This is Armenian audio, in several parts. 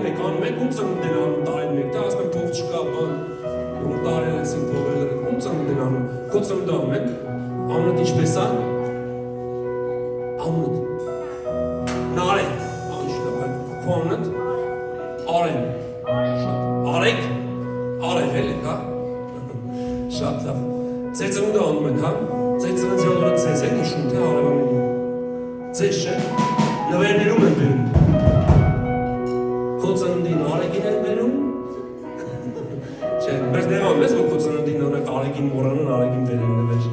մեկ, անում եք, ում ծնունդ են անում տարին մեկ, դա ասում են փող չկա, բան, ում տարել եցին փողերը, ում ծնունդ են անում, քո ծնունդը անում եք, անունդ ինչպես է, անունդ, Նարեն, քո անունդ, Արեն, Արեկ, Արև էլ եք, հա, շատ լավ, ձեր ծնունդը անում են, հա, ձեր ծննդյան օրը ձեզ եք իշում, թե հարևաններին, ձեզ չէ, նվերներում են բերում, քո ծննդին Արեգին են բերում, չէ, մեզ նեղանում ես, որ քո ծննդին օրը Արեգին մորանան, Արեգին բերեն նվեր,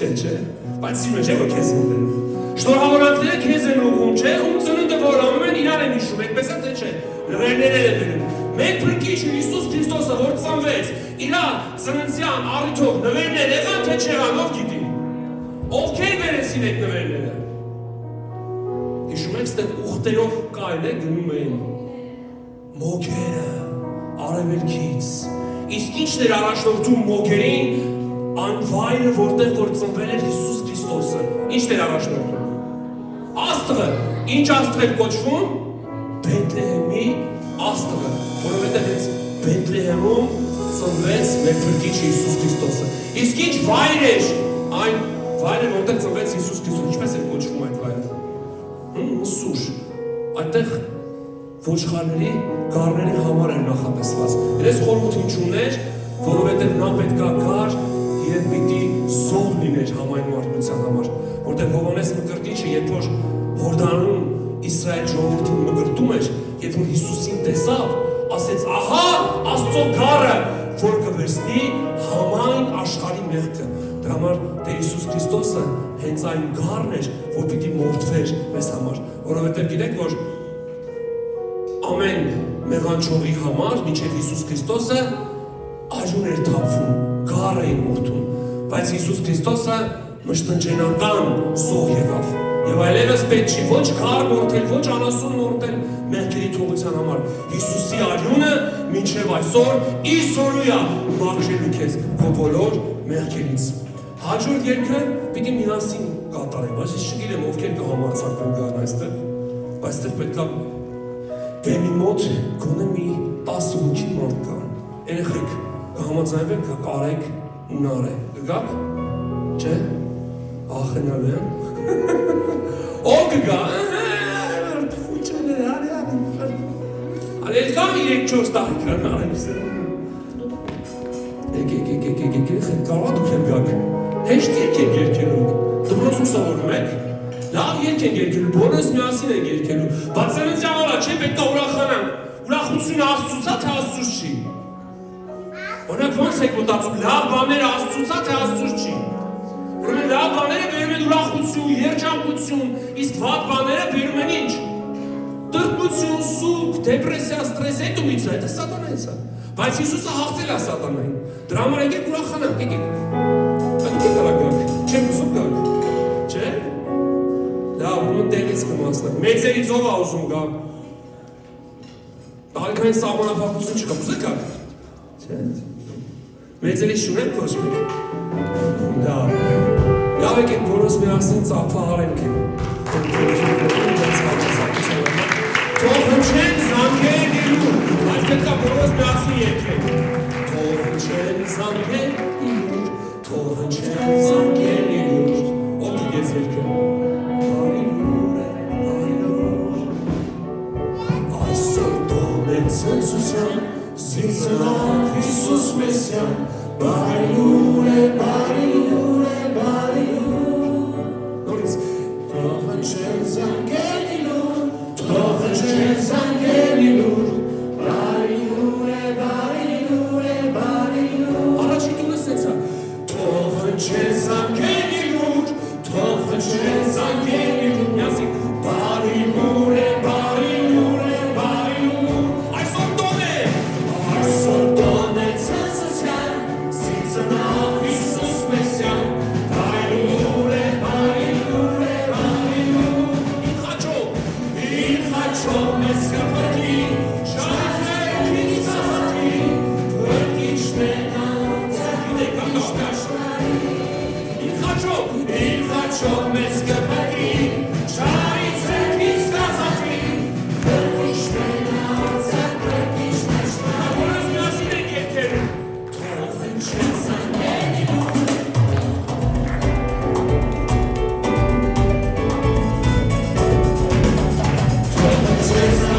չէ, բայց սիրում է չէ, որ քեզ են բերում, շնորհավորանքները քեզ են ուղղում, չէ, ում ծնունդը որ անում են իրար են իշում, այդպես է թե չէ, նվերներ են բերում, մեկ փրկիչ Հիսուս Քրիստոսը որ ծնվեց, իրա ծննդյան առիթով նվերներ եղան, թե չեղան, ով գիտի, ովքեր բերեցին այդ նվերները, հիշում եք ստեղ ուղտերով կայլ է գնում էին, մոգերը, արևելքից, իսկ ինչն էր առաջնորդում մոգերին, այն վայրը որտեղ որ ծնվել էր Հիսուս Քրիստոսը, ինչն էր առաջնորդում, աստղը, ինչ աստղ էր կոչվում, Բեթլեհեմի աստղը, որովհետև հենց Բեթլեհեմում ծնվեց մեր փրկիչ Հիսուս Քրիստոսը, իսկ ինչ վայր էր, այն վայրը որտեղ ծնվեց Հիսուս Քրիստոսը, ինչպես էր կոչվում այդ վայրը, սուր, այդտեղ ոչխարների, գառների համար էր նախատեսված, ես խորհուրդ չուներ, որովհետև նա պետք է գար և պիտի զոհ լիներ համայն մարդկության համար, որտեղ Հովհաննես Մկրտիչը, երբ որ Հորդանում Իսրայել ժողովրդին մկրտում էր, երբ որ Հիսուսին տեսավ, ասեց, ահա Աստծո գառը, որ կվերցնի համայն աշխարհի մեղքը, դրա համար Տեր Հիսուս Քրիստոսը հենց այն գառն էր, որ պիտի մորթվեր մեզ համար, որովհետև գիտեք, որ ամեն մեղանչողի համար, մինչև Հիսուս Քրիստոսը արյուն էր թափվում, գառ էին մորթում, բայց Հիսուս Քրիստոսը մշտնջենական զոհ եղավ, եւ այլևս պետք չի ոչ գառ մորթել, ոչ անասուն մորթել մեղքերի թողության համար, Հիսուսի արյունը մինչև այսօր իսորույա մաքրելու քեզ քո բոլոր մեղքերից, հաջորդ երգը պիտի միասին կատարենք, բայց ես չգիտեմ ովքեր կհամարձակվեն գան այստեղ, բայց այստեղ պետք է բեմի մոտ գոնե մի 10 հոգի մարդ կա, երեխեք կհամաձայնվեք, կարեք ու նարե, կգաք, չէ, ախենալու եմ, ով կգա, արել կա 3-4 տարիքան նարեմ սեր, երեխեք կարվա դուք եմ գաք, հեշտ երկ են երկելու, դպրոց ուսավորում եք, լավ երկ են երկելու, բոլորս միասին են երկելու, բայց ծննդյան օրը չէ, պետք է ուրախանանք, ուրախությունը Աստծուց է, թե Աստծուց չի, օրինակ ոնց եք մտածում, լավ բաները Աստծուց է, թե Աստծուց չի, ուրեմն լավ բաները բերում են ուրախություն, երջանկություն, իսկ վատ բաները բերում են ինչ, տրտմություն, սուգ, դեպրեսիա, ստրես, այդ ումից է, դա սատանայից է, բայց Հիսուսը հաղթել է սատանային, դրա համար եկեք ուրախանանք, եկեք, եկեք արագանք, չեք ուզում գանք, չէ, լավ, ուրեմն տեղից կմասնակ, մեծերից ով է ուզում գա, տարիքային սահմանափակություն չկա, ուզեք գաք, չէ, մեծերից շունենք ոչ մեկ, լավ եկեք բոլորս միասին ծափահարենք, թող հնչեն զանգերնիլու, այս պետք է բոլորս միասին երկենք, թող հնչեն զանգերնիլու, թող հնչեն զանգերնիլու, ով դիգեց երկը, բարինուր է, բարինուր, այսօր տոն է ծնծության, զինծնակ Հիսուս Մեսիան, բարինուր է, բարինուր է, բարինուր, նորից, թող հնչեն զանգերնիլու, թող հնչեն զանգերնիլու, բարինուր է, բարինուր է, բարինուր, առաջին տունը սենց է, թող հնչեն զանգերնիլու, թող հնչեն զանգերնիլու, միասին, բարինուր է, բարինուր է, բարինուր, այսօր տոն է ծնծության, զինծնակ Հիսուս Մեսիան, բարինուր է, բարինուր է, բարինուր, իր խաչով մեզ կփրկի, շարժերքից ազատի, փրկիչն է նա, ծաղկիտեք աշխարհի, իր խաչով մեզ կփրկի, շարժերքից ազատի, փրկիչն է նա, It's